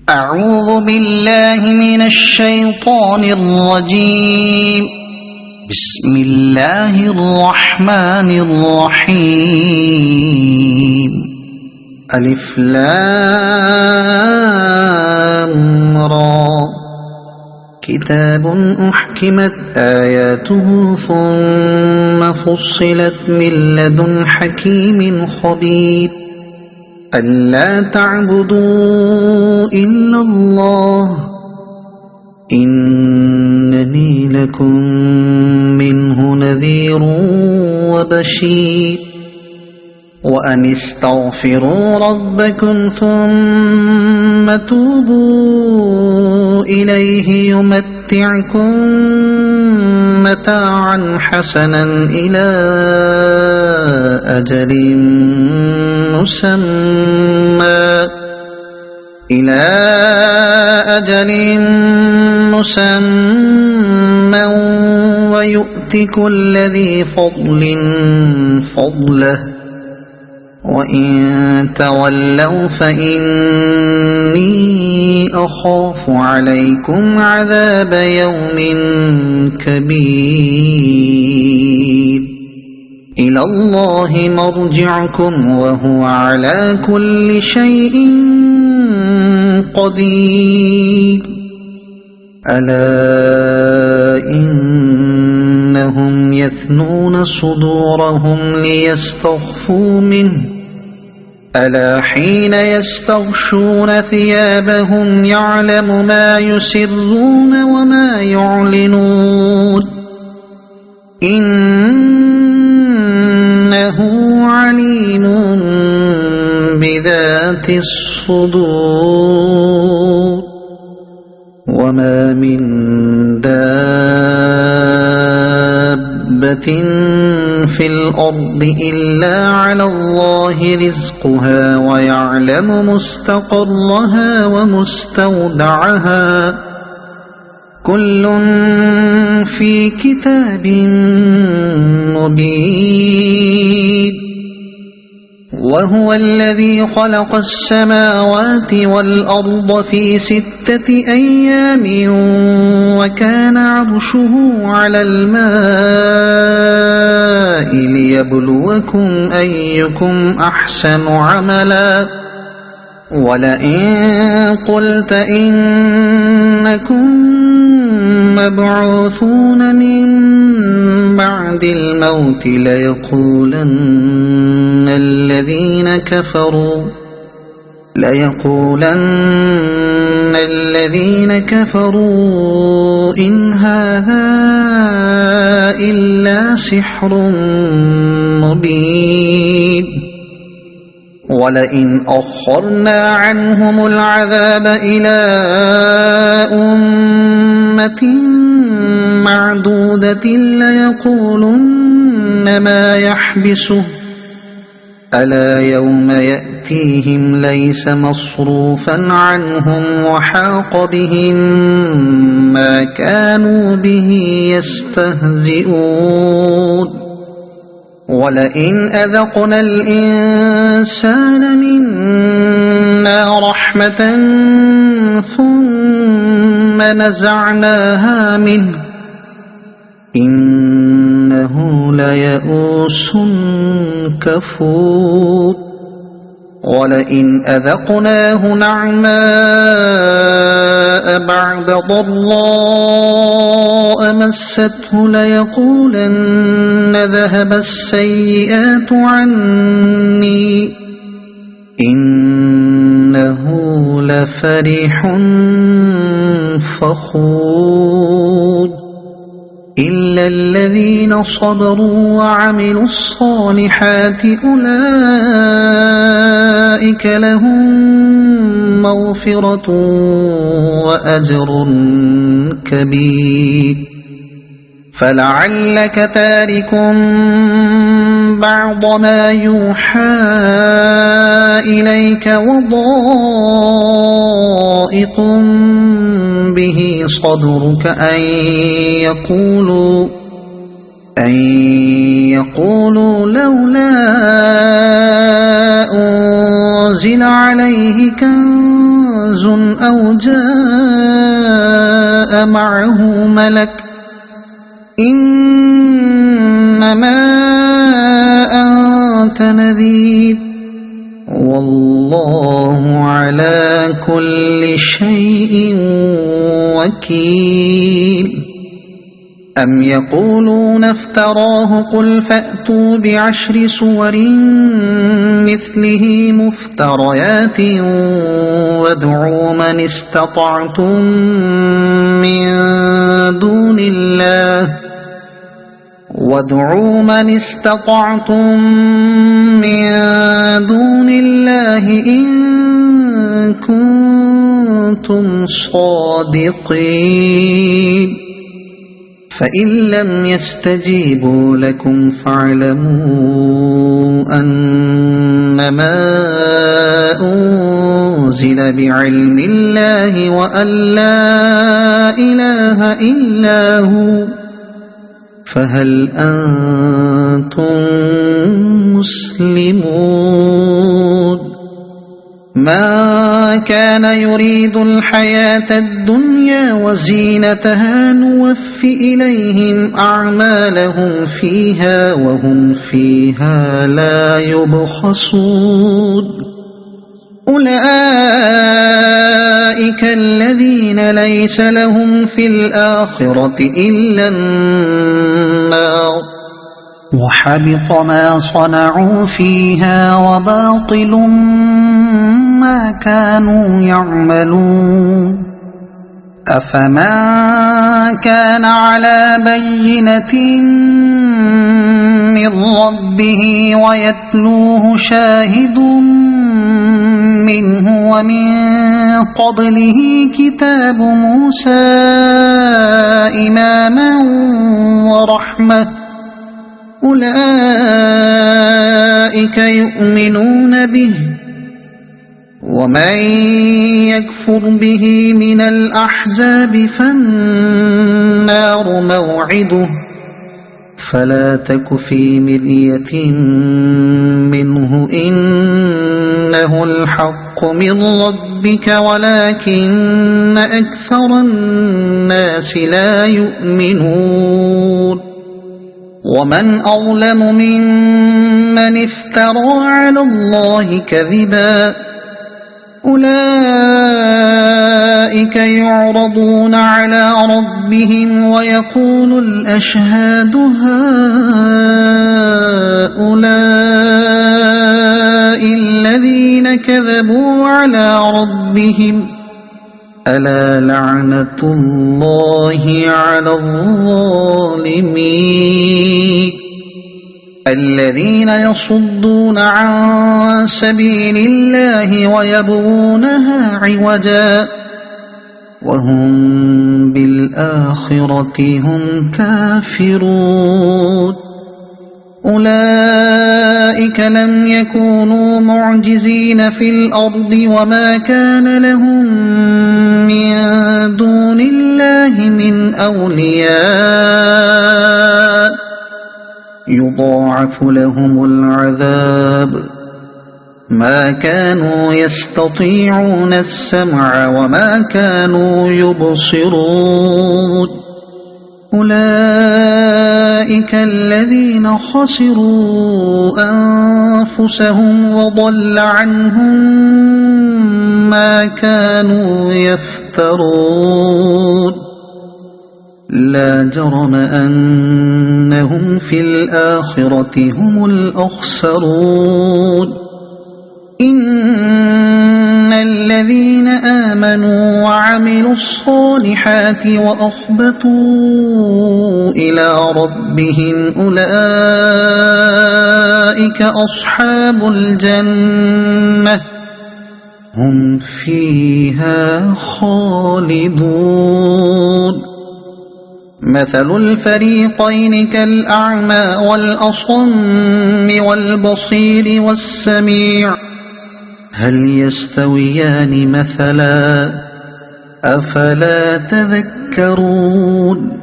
أعوذ بالله من الشيطان الرجيم. بسم الله الرحمن الرحيم. ألف لام را. كتاب أحكمت آياته ثم فصلت من لدن حكيم خبير. ألا تعبدوا إلا الله إنني لكم منه نذير وبشير. وأن استغفروا ربكم ثم توبوا إليه يمتعكم متاعا حسنا إلى أجل مسمى ويؤت كل ذي فضل فضله. وإن تولوا فإني أخاف عليكم عذاب يوم كبير. إلى الله مرجعكم وهو على كل شيء قدير. ألا إنهم يثنون صدورهم ليستخفوا منه. ألا حين يستغشون ثيابهم يعلم ما يسرون وما يعلنون إنه عليم بذات الصدور. وما من دابة في الأرض إلا على الله رزقها ويعلم مستقرها ومستودعها كل في كتاب مبين. وهو الذي خلق السماوات والأرض في 6 أيام وكان عرشه على الماء ليبلوكم أيكم أحسن عملا. ولئن قلت إنكم مبعوثون من بعد الموت ليقولن الذين كفروا إن هذا إلا سحر مبين. ولئن أخرنا عنهم العذاب إلى أمة معدودة ليقولن ما يحبسه. ألا يوم يأتيهم ليس مصروفا عنهم وحاق بهم ما كانوا به يستهزئون. ولئن أذقنا الإنسان منا رحمة ثم نزعناها منه إنه ليئوس كفور. ولئن أذقناه نعماء بعد ضراء مسته ليقولن ذهب السيئات عني إنه لفرح فخور. إلا الذين صبروا وعملوا الصالحات أولئك لهم مغفرة وأجر كبير. فلعلك تارك بعض ما يوحى إليك وضائق به صدرك أن يقولوا لولا أنزل عليه كنز كنز أو جاء معه ملك إنما أنت نذير والله على كل شيء وكيل أم يقولون افتراه قل فأتوا بعشر سور مثله مفتريات وادعوا من استطعتم من دون الله إن كنتم صادقين فإن لم يستجيبوا لكم فاعلموا أنما أنزل بعلم الله وأن لا إله إلا هو فهل أنتم مسلمون ما كان يريد الحياة الدنيا وزينتها نوف إليهم أعمالهم فيها وهم فيها لا يبخسون أولئك الذين ليس لهم في الآخرة إلا النار وحبط ما صنعوا فيها وباطل ما كانوا يعملون أفمن كان على بينة من ربه ويتلوه شاهد منه ومن قبله كتاب موسى إماما ورحمة أولئك يؤمنون به ومن يكفر به من الأحزاب فالنار موعده فلا تك في مرية منه إنه الحق من ربك ولكن أكثر الناس لا يؤمنون ومن أظلم ممن افترى على الله كذبا أولئك يعرضون على ربهم ويقول الأشهاد هؤلاء الذين كذبوا على ربهم ألا لعنة الله على الظالمين الذين يصدون عن سبيل الله ويبغونها عوجا وهم بالآخرة هم كافرون أولئك لم يكونوا معجزين في الأرض وما كان لهم من دون الله من أولياء يضاعف لهم العذاب ما كانوا يستطيعون السمع وما كانوا يبصرون أولئك الذين خسروا أنفسهم وضل عنهم ما كانوا يفترون لا جرم أنهم في الآخرة هم الأخسرون إن الذين آمنوا وعملوا الصالحات وأخبتوا إلى ربهم أولئك أصحاب الجنة هم فيها خالدون مثل الفريقين كالأعمى والأصم والبصير والسميع هل يستويان مثلا أفلا تذكرون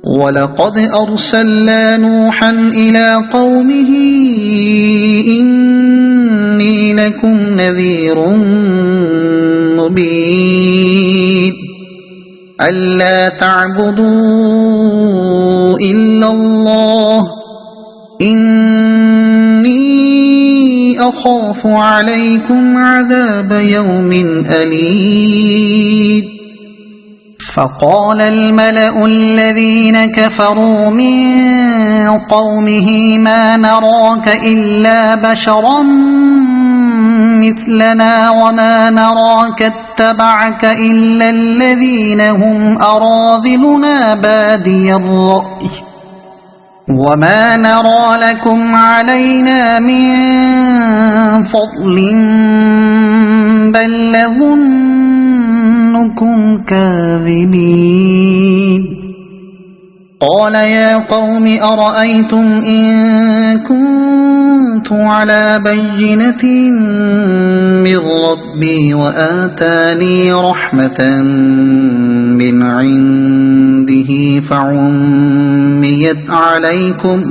ولقد أرسلنا نوحا إلى قومه إني لكم نذير مبين ألا تعبدوا إلا الله إني أخاف عليكم عذاب يوم أليم فقال الملأ الذين كفروا من قومه ما نراك إلا بشرا مثلنا وما نراك اتبعك إلا الذين هم أراذلنا بادي الرأي وما نرى لكم علينا من فضل بل نظنكم كاذبين قال يا قوم أرأيتم إن كنت على بينة من ربي وآتاني رحمة من عنده فعميت عليكم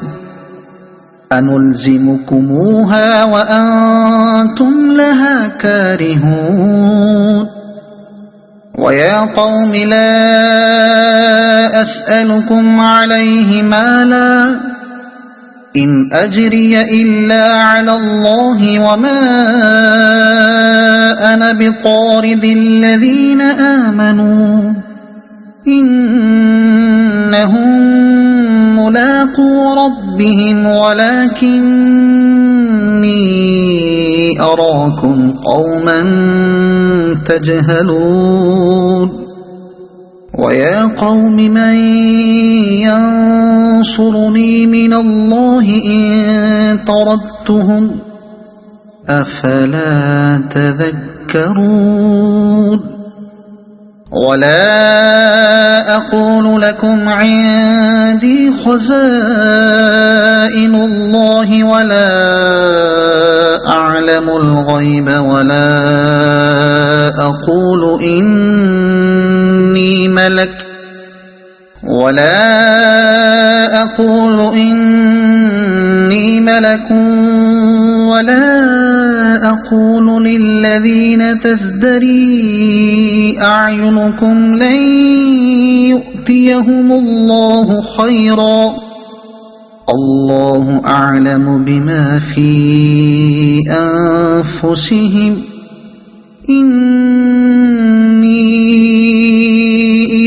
أنلزمكموها وأنتم لها كارهون ويا قوم لا أسألكم عليه مالا إن أجري إلا على الله وما أنا بطارد الذين آمنوا إنهم ملاقو ربهم ولكني أراكم قوما تجهلون ويا قوم من ينصرني من الله إن طردتهم أفلا تذكرون ولا أقول لكم عندي خزائن الله ولا أعلم الغيب ولا أقول إني ملك ولا أقول للذين تزدري أعينكم لن يؤتيهم الله خيرا الله أعلم بما في أنفسهم إني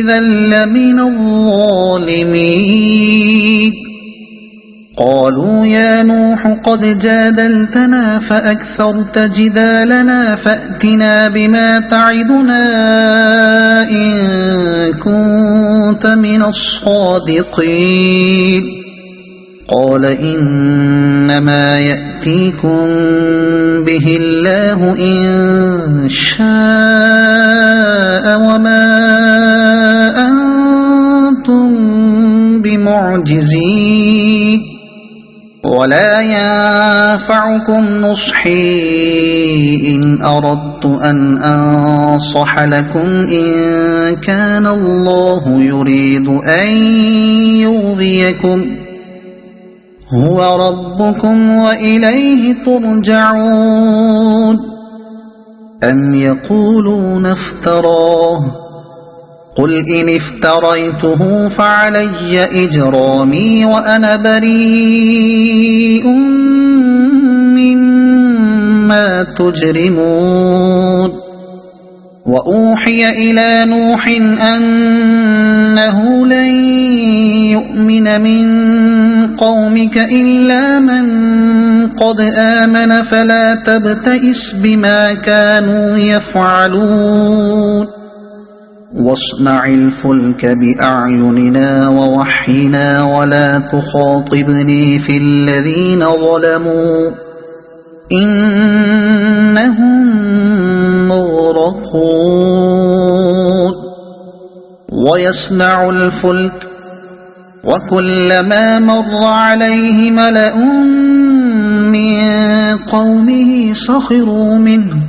إذا لمن الظالمين قالوا يا نوح قد جادلتنا فأكثرت جدالنا فأتنا بما تعدنا إن كنت من الصادقين قال إنما يأتيكم به الله إن شاء وما أنتم بمعجزين ولا ينفعكم نصحي إن أردت أن أنصح لكم إن كان الله يريد أن يغويكم هو ربكم وإليه ترجعون أم يقولون افتراه قل إن افتريته فعلي إجرامي وأنا بريء مما تجرمون وأوحي إلى نوح أنه لن يؤمن من قومك إلا من قد آمن فلا تبتئس بما كانوا يفعلون واصنع الفلك بأعيننا ووحينا ولا تخاطبني في الذين ظلموا إنهم مغرقون ويصنع الفلك وكلما مر عليه ملأ من قومه سخروا منه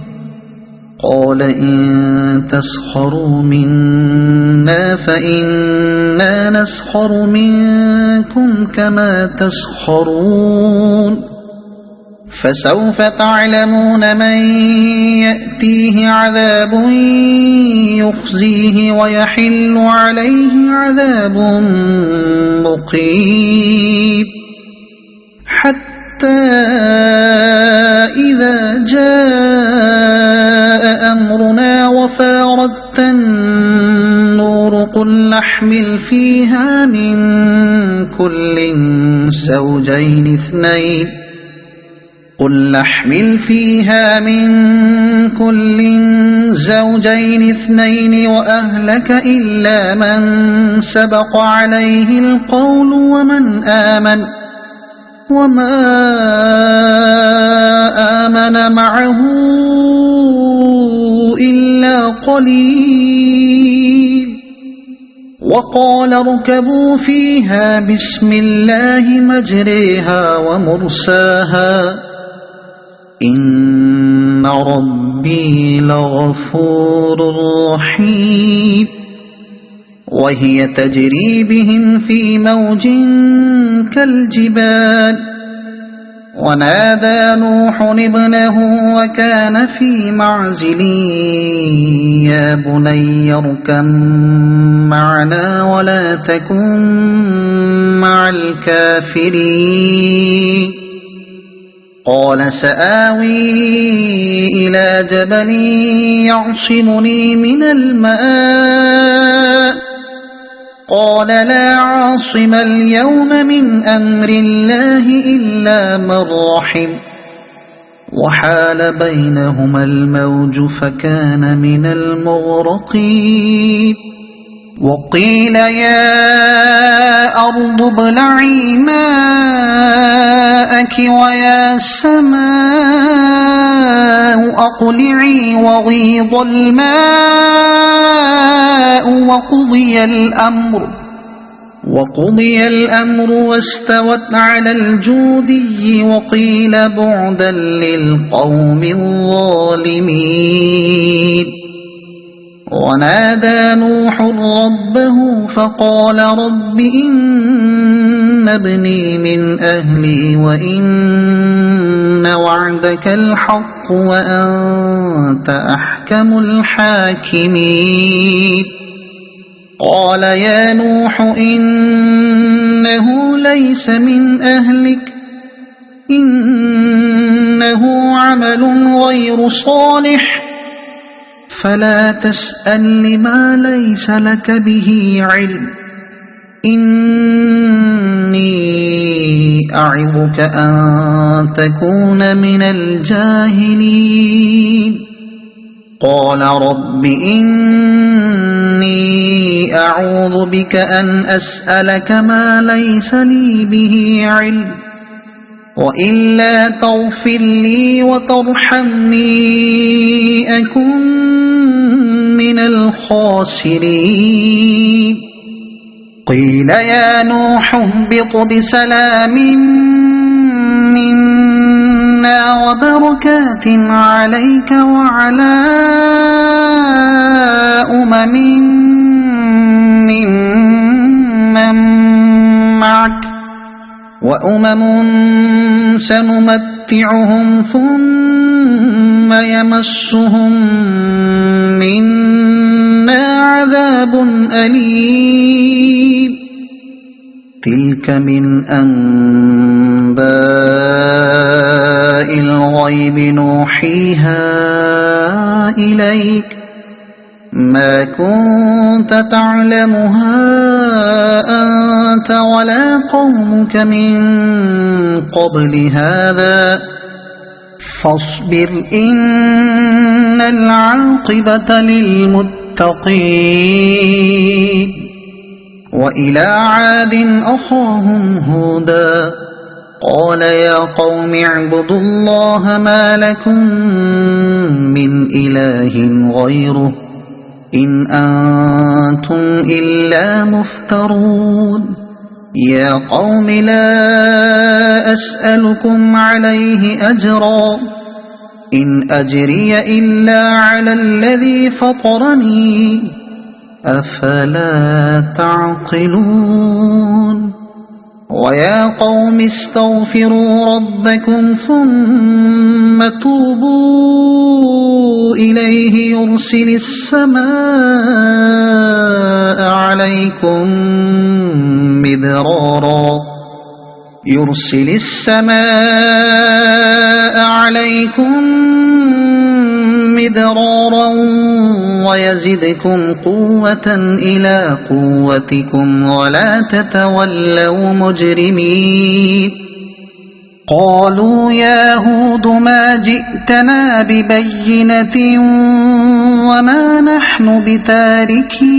قال إن تسخروا منا فإنا نسخر منكم كما تسخرون فسوف تعلمون من يأتيه عذاب يخزيه ويحل عليه عذاب مقيم حتى إذا جاء أمرنا وفارت النور قل احمل فيها من كل زوجين اثنين وأهلك إلا من سبق عليه القول وما آمن معه إلا قليل وقال اركبوا فيها بسم الله مجريها ومرساها إن ربي لغفور رحيم وهي تجري بهم في موج كالجبال ونادى نوح ابنه وكان في معزل يا بني اركب معنا ولا تكن مع الكافرين قال سآوي إلى جبل يعصمني من الماء قال لا عاصم اليوم من أمر الله إلا من رحم وحال بينهما الموج فكان من المغرقين وقيل يا أرض ابلعي ماءك ويا سماء أقلعي وغيض الماء وقضي الأمر واستوت على الجودي وقيل بعدا للقوم الظالمين ونادى نوح ربه فقال رب إن ابني من أهلي وإن وعدك الحق وأنت أحكم الحاكمين قال يا نوح إنه ليس من أهلك إنه عمل غير صالح فلا تسأل لما ليس لك به علم إني أعظك أن تكون من الجاهلين قال رب إني أعوذ بك أن أسألك ما ليس لي به علم وإلا تغفر لي وترحمني أكن من الخاسرين قيل يا نوح اهبط بسلام منا وبركات عليك وعلى أمم ممن معك وأمم سنمتعهم ثم يمسهم منا عذاب أليم تلك من أنباء الغيب نوحيها إليك ما كنت تعلمها أنت ولا قومك من قبل هذا فاصبر إن العاقبة للمتقين وإلى عاد أخاهم هودا قال يا قوم اعبدوا الله ما لكم من إله غيره إن أنتم إلا مفترون يا قوم لا أسألكم عليه أجرا إن أجري إلا على الذي فطرني أفلا تعقلون ويا قوم استغفروا ربكم ثم توبوا إليه يرسل السماء عليكم مدرارا ويزدكم قوة إلى قوتكم ولا تتولوا مجرمين قالوا يا هود ما جئتنا ببينة وما نحن بتاركي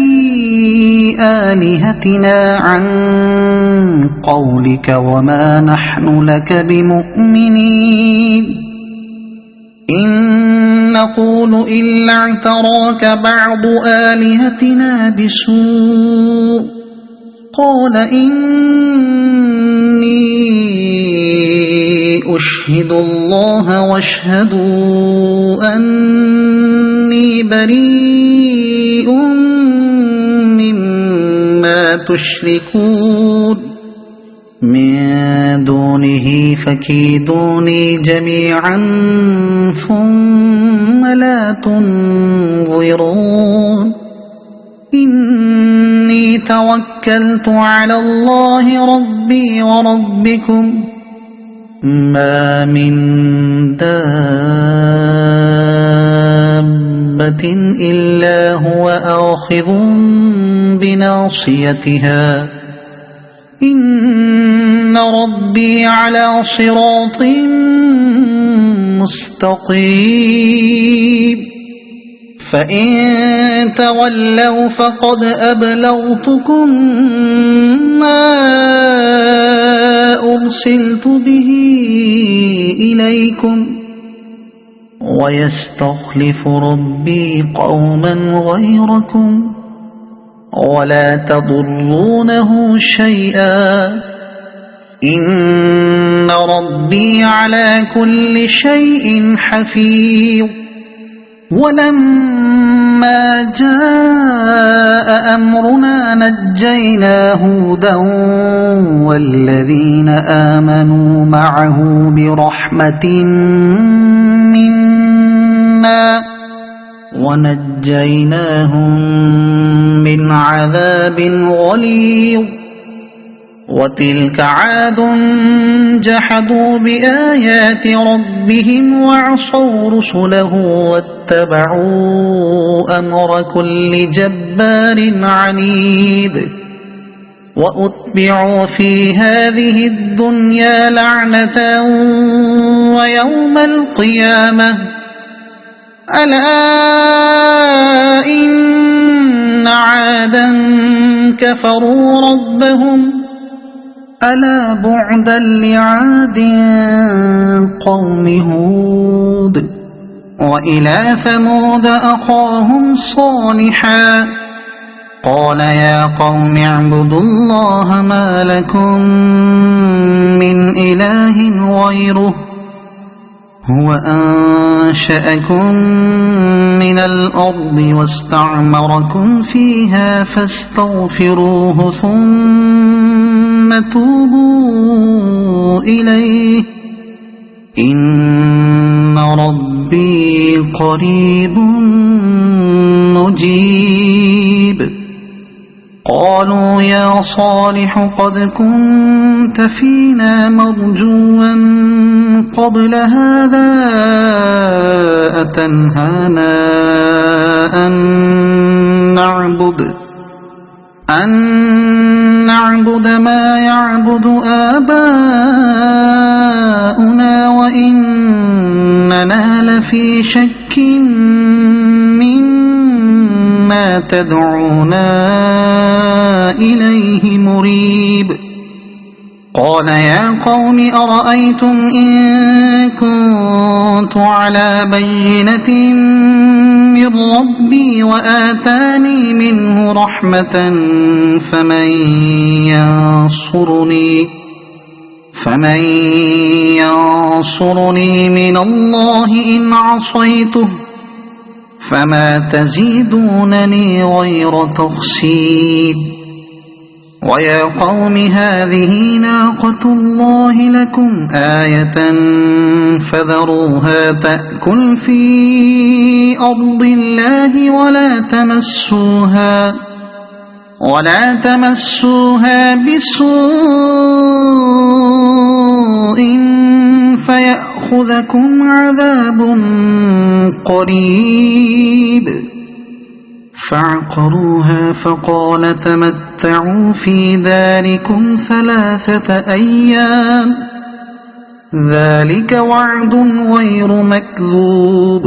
آلهتنا عن قولك وما نحن لك بمؤمنين إن نقول إلا اعتراك بعض آلهتنا بسوء قال إني أشهد الله واشهدوا أني بريء مما تشركون من دونه فكيدوني جميعا ثم لا تنظرون إني توكلت على الله ربي وربكم ما من دابة إلا هو آخذ بناصيتها إن ربي على صراط مستقيم فإن تولوا فقد أبلغتكم ما أرسلت به إليكم ويستخلف ربي قوما غيركم ولا تضرونه شيئا إن ربي على كل شيء حفيظ ولما جاء أمرنا نجينا هودا والذين آمنوا معه برحمة منا ونجيناهم من عذاب غليظ وتلك عاد جحدوا بآيات ربهم وعصوا رسله واتبعوا أمر كل جبار عنيد وأتبعوا في هذه الدنيا لعنة ويوم القيامة ألا إن عادا كفروا ربهم ألا بعدا لعاد قوم هود وإلى ثمود أخاهم صالحا قال يا قوم اعبدوا الله ما لكم من إله غيره هو أنشأكم من الأرض واستعمركم فيها فاستغفروه ثم توبوا إليه إن ربي قريب مجيب قالوا يا صالح قد كنت فينا مرجوا قبل هذا أتنهانا أن نعبد ما يعبد آباؤنا وإننا لفي شك مما تدعونا إليه مريب قال يا قوم أرأيتم إن كنت على بينة من ربي وآتاني منه رحمة فمن ينصرني من الله إن عصيته فما تزيدونني غير تخسيد ويا قوم هذه ناقة الله لكم آية فذروها تأكل في أرض الله ولا تمسوها بسوء فيأخذكم عذاب قريب فعقروها فقال تمتعوا في داركم 3 أيام ذلك وعد غير مكذوب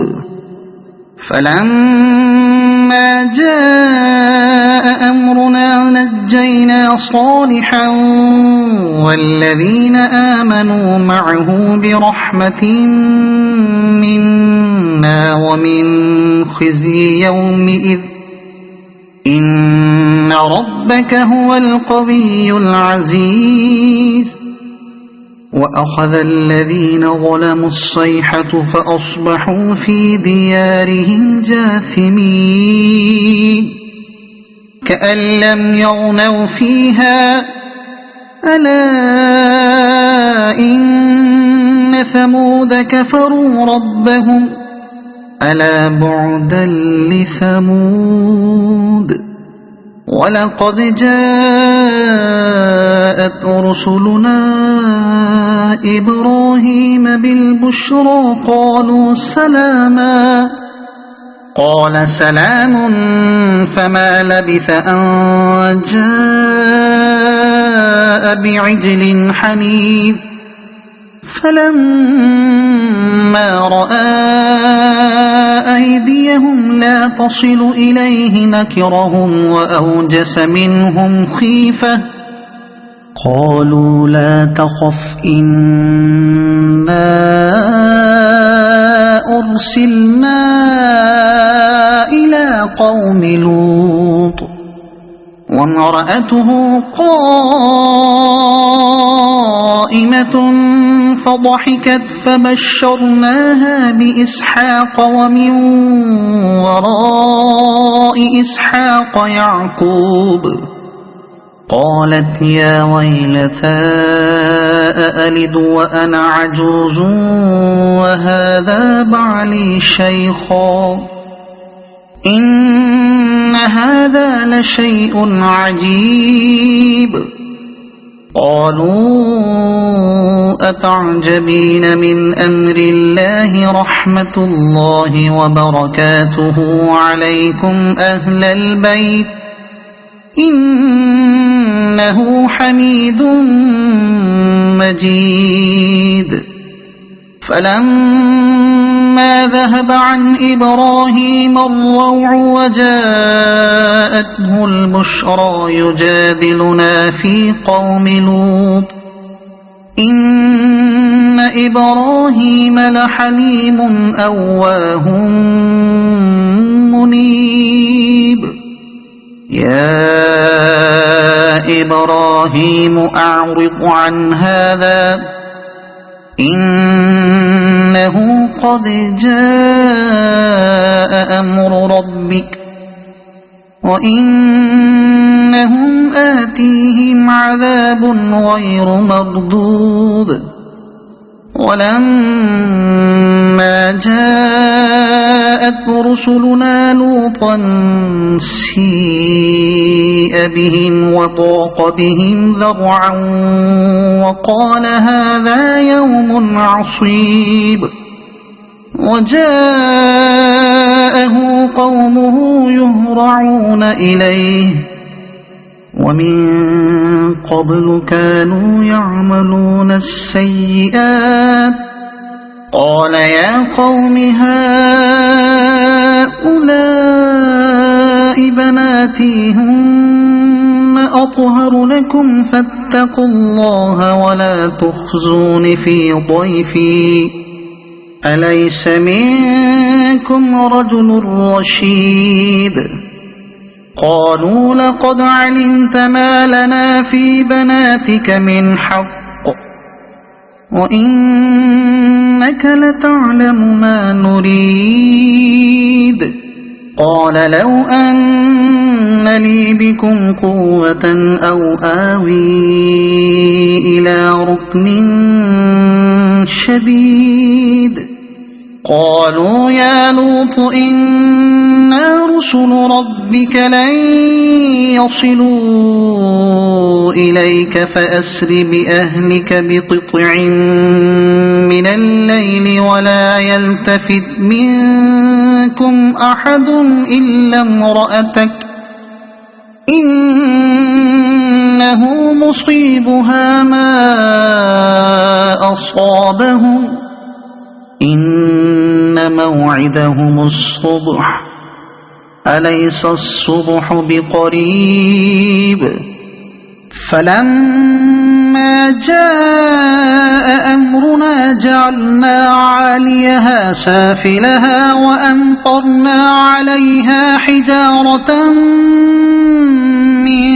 فلما جاء أمرنا نجينا صالحا والذين آمنوا معه برحمة منا ومن خزي يومئذ إن ربك هو القوي العزيز وأخذ الذين ظلموا الصيحة فأصبحوا في ديارهم جاثمين كأن لم يغنوا فيها ألا إن ثمود كفروا ربهم ألا بعدا لثمود ولقد جاءت رسلنا إبراهيم بالبشرى قالوا سلاما قال سلام فما لبث أن جاء بعجل حنيذ فلما رأى أيديهم لا تصل إليه نكرهم وأوجس منهم خيفة قالوا لا تخف إنا أرسلنا إلى قوم لوط وامرأته قائمة فضحكت فبشرناها بإسحاق ومن وراء إسحاق يعقوب قالت يا ويلتى أألد وأنا عجوز وهذا بعلي شيخا إن هذا لشيء عجيب قالوا أتعجبين من أمر الله رحمة الله وبركاته عليكم أهل البيت إنه حميد مجيد فلما ذهب عن إبراهيم الروع وجاءته البشرى يجادلنا في قوم لوط إن إبراهيم لحليم أواه منيب يا إبراهيم أعرض عن هذا إنه قد جاء أمر ربك وإنهم آتيهم عذاب غير مردود ولما جاءت رسلنا لوطا سيء بهم وضاق بهم ذرعا وقال هذا يوم عصيب وجاءه قومه يهرعون إليه ومن قبل كانوا يعملون السيئات قال يا قوم هؤلاء بناتي هن أطهر لكم فاتقوا الله ولا تخزون في ضيفي أليس منكم رجل رشيد قالوا لقد علمت ما لنا في بناتك من حق وإنك لتعلم ما نريد قال لو أن لي بكم قوة أو آوي إلى ركن شديد قالوا يا لوط إنا رسل ربك لن يصلوا إليك فأسر بأهلك بقطع من الليل ولا يلتفت منكم أحد إلا امرأتك إنه مصيبها ما أصابهم إن موعدهم الصبح أليس الصبح بقريب فلما جاء أمرنا جعلنا عاليها سافلها وأمطرنا عليها حجارة من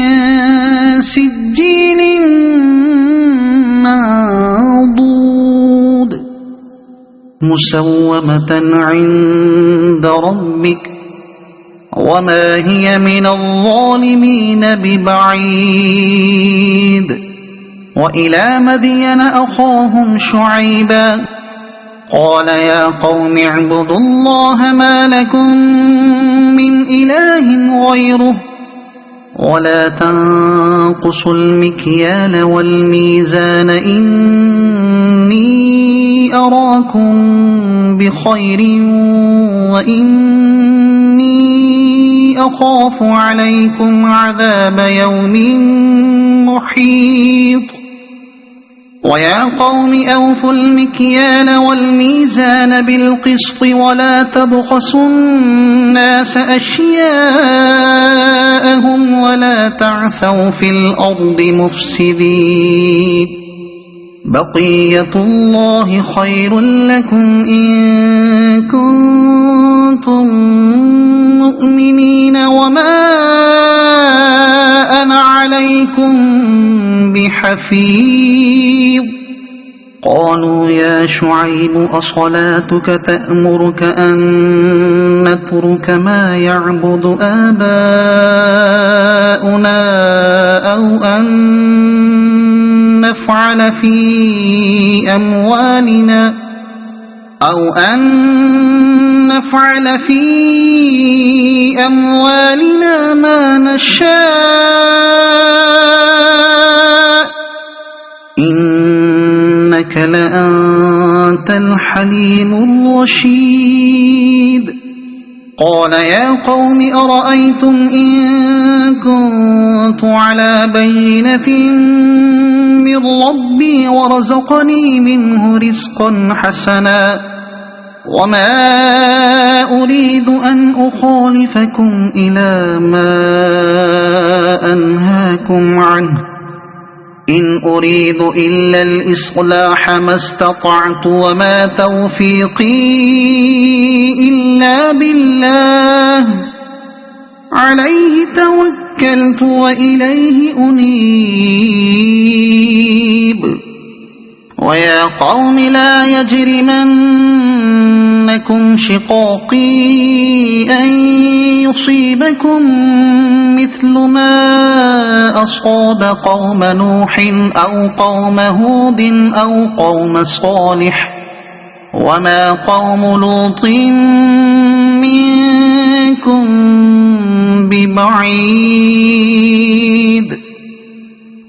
سجيل منضود مسومة عند ربك وما هي من الظالمين ببعيد وإلى مدين أخاهم شعيبا قال يا قوم اعبدوا الله ما لكم من إله غيره ولا تنقصوا المكيال والميزان إني أراكم بخير وإني أخاف عليكم عذاب يوم محيط ويا قوم أوفوا المكيال والميزان بالقسط ولا تبخسوا الناس أشياءهم ولا تعثوا في الأرض مفسدين بقية الله خير لكم إن كنتم مؤمنين وما أنا عليكم بحفيظ قالوا يا شعيب أصلاتك تأمرك أن نترك ما يعبد آباؤنا أو أن نفعل في أموالنا ما نشاء إنك لأنت الحليم الرشيد قال يا قوم أرأيتم إن كنت على بينة من ربي ورزقني منه رزقا حسنا وما أريد أن أخالفكم إلى ما أنهاكم عنه إن أريد إلا الإصلاح ما استطعت وما توفيقي إلا بالله عليه توكلت وإليه أنيب ويا قوم لا يجرمنكم شقاقي أن يصيبكم مثل ما أصاب قوم نوح أو قوم هود أو قوم صالح وما قوم لوط منكم ببعيد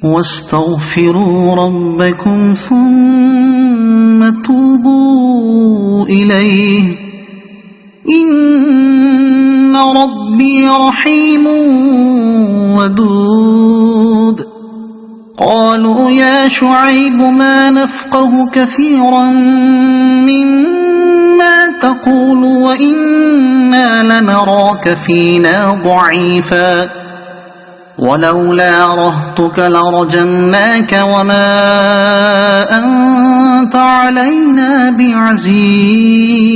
واستغفروا ربكم ثم توبوا إليه إن ربي رحيم ودود قالوا يا شعيب ما نفقه كثيرا مما تقول وإنا لنراك فينا ضعيفا ولولا رهتك لرجمناك وما أنت علينا بعزيز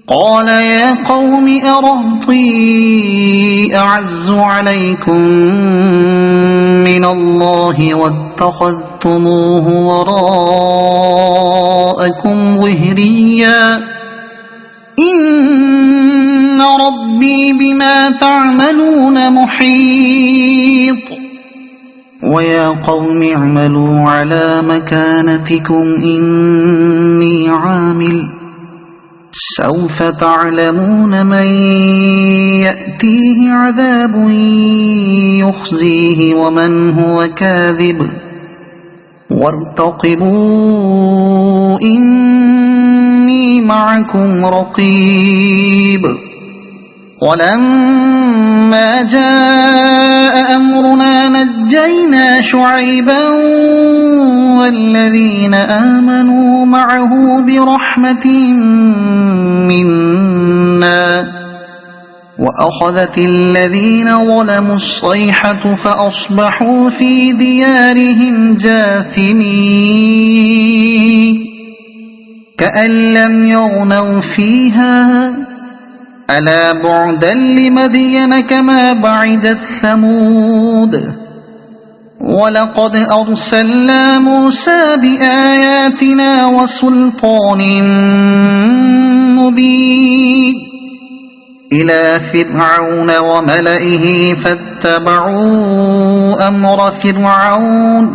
قال يا قوم أرهطي أعز عليكم من الله واتخذتموه وراءكم ظهريا إن ربي بما تعملون محيط ويا قوم اعملوا على مكانتكم إني عامل سوف تعلمون من يأتيه عذاب يخزيه ومن هو كاذب وارتقبوا إني معكم رقيب ولما جاء أمرنا نجينا شعيبا والذين آمنوا معه برحمة منا وأخذت الذين ظلموا الصيحة فأصبحوا في ديارهم جاثمين كأن لم يغنوا فيها ألا بعدا لمدين كما بعدت ثمود ولقد أرسلنا موسى بآياتنا وسلطان مبين إلى فرعون وملئه فاتبعوا أمر فرعون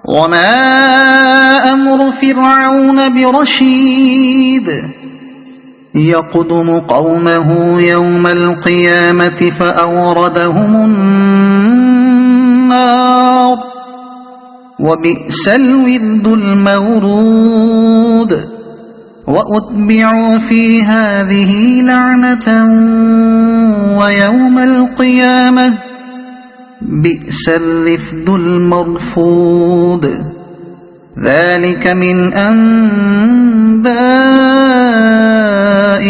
وما أمر فرعون برشيد يقدم قومه يوم القيامة فأوردهم النار وبئس الورد المورود وأتبعوا في هذه لعنة ويوم القيامة بئس الرفد المرفود ذلك من أنباء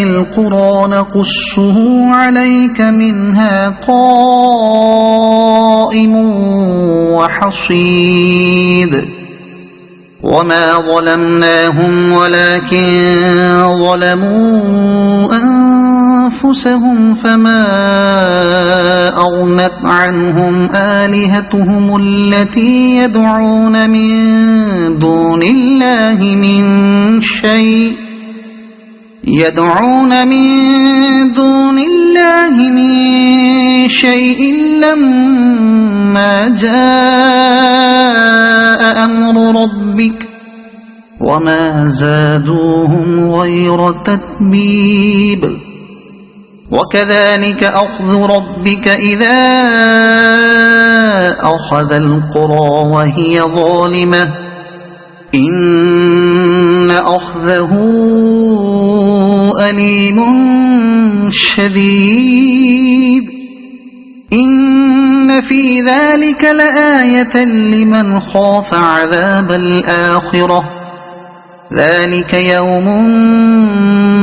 القرى نقصه عليك منها قائم وحصيد وما ظلمناهم ولكن ظلموا أنفسهم فما أغنت عنهم آلهتهم التي يدعون من دون الله من شيء لما جاء أمر ربك وما زادوهم غير تتبيب وكذلك أخذ ربك إذا أخذ القرى وهي ظالمة إن أخذه أليم شديد إن في ذلك لآية لمن خاف عذاب الآخرة ذلك يوم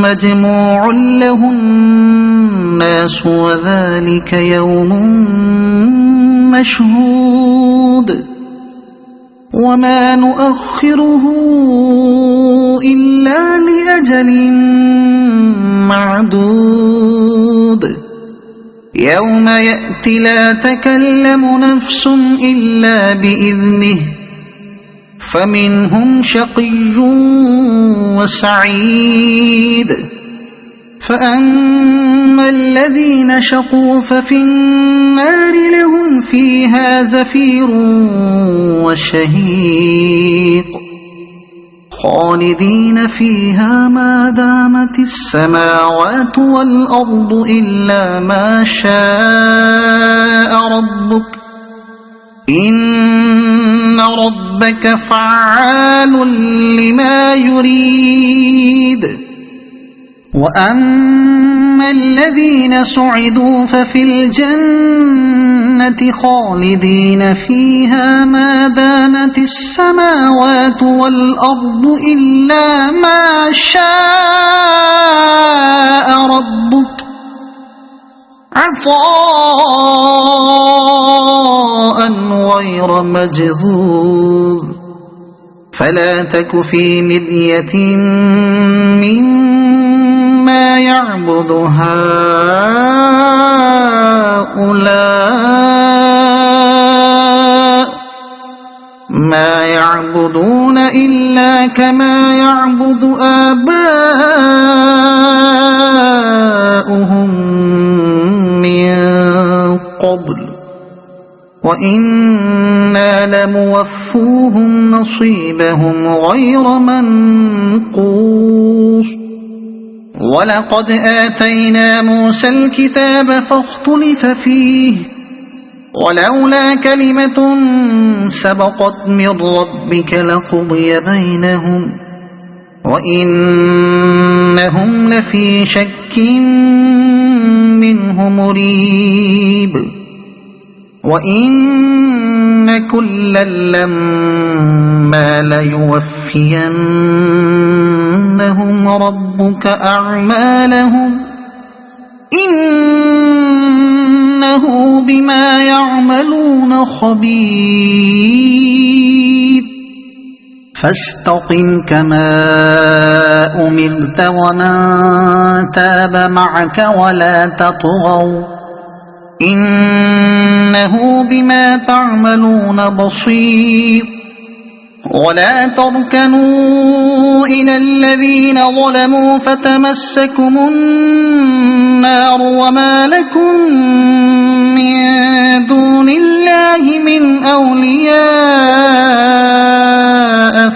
مجموع له الناس وذلك يوم مشهود وما نؤخره إلا لأجل معدود يوم يأتي لا تكلم نفس إلا بإذنه فمنهم شقي وسعيد فأما الذين شقوا ففي النار لهم فيها زفير وشهيق خالدين فيها ما دامت السماوات والأرض إلا ما شاء ربك إن ربك فعال لما يريد وأما الذين سعدوا ففي الجنة خالدين فيها ما دامت السماوات والأرض إلا ما شاء ربك عطاء غير مجذوذ فلا تك في مرية مما يعبد هؤلاء ما يعبدون إلا كما يعبد آباؤهم من قبل وإنا لموفوهم نصيبهم غير منقوص ولقد آتينا موسى الكتاب فاختلف فيه ولولا كلمة سبقت من ربك لقضي بينهم وإنهم لفي شك منه مريب وإن كلا لما ليوفينهم ربك أعمالهم إنه بما يعملون خبير فاستقم كما أمرت ومن تاب معك ولا تطغوا إنه بما تعملون بصير ولا تركنوا إلى الذين ظلموا فتمسكم النار وما لكم من دون الله من أولياء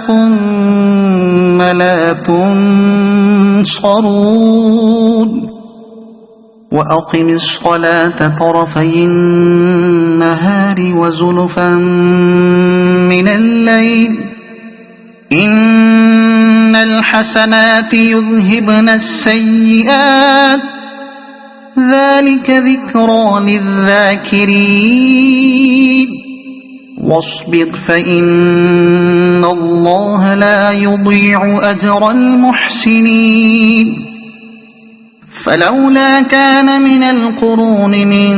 ثم لا تنصرون وأقم الصلاة طرفي النهار وزلفا من الليل إن الحسنات يذهبن السيئات ذلك ذكرى للذاكرين واصبر فإن الله لا يضيع أجر المحسنين فلولا كان من القرون من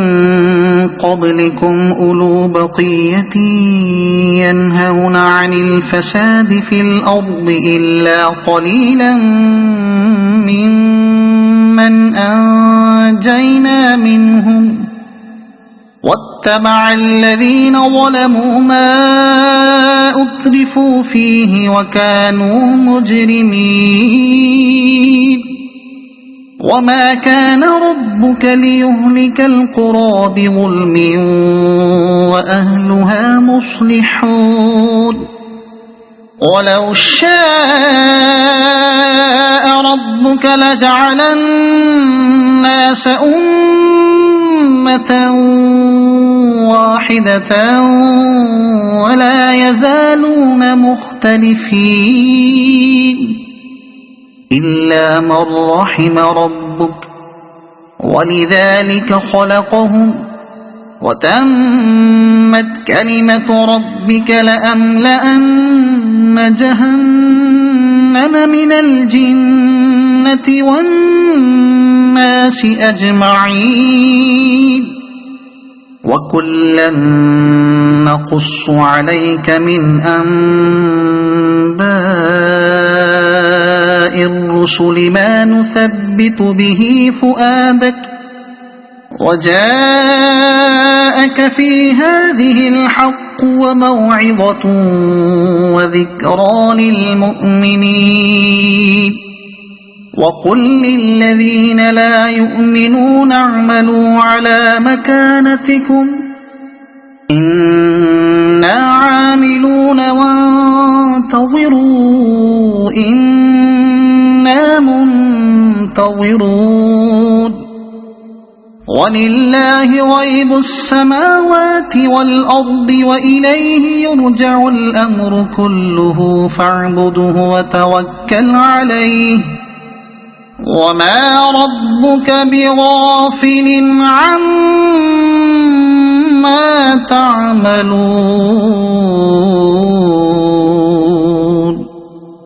قبلكم أولو بقية ينهون عن الفساد في الأرض إلا قليلا ممن أنجينا منهم واتبع الذين ظلموا ما أترفوا فيه وكانوا مجرمين وما كان ربك ليهلك القرى بظلم وأهلها مصلحون ولو شاء ربك لجعل الناس أمة واحدة ولا يزالون مختلفين إلا من رحم ربك ولذلك خلقهم وتمت كلمة ربك لأملأن جهنم من الجنة والناس أجمعين وكلا نقص عليك من أنباء الرسل ما نثبت به فؤادك وجاءك في هذه الحق وموعظة وذكرى للمؤمنين وقل للذين لا يؤمنون اعملوا على مكانتكم إنا عاملون وانتظروا إنا منتظرون ولله غيب السماوات والأرض وإليه يرجع الأمر كله فاعبده وتوكل عليه وما ربك بغافل عما تعملون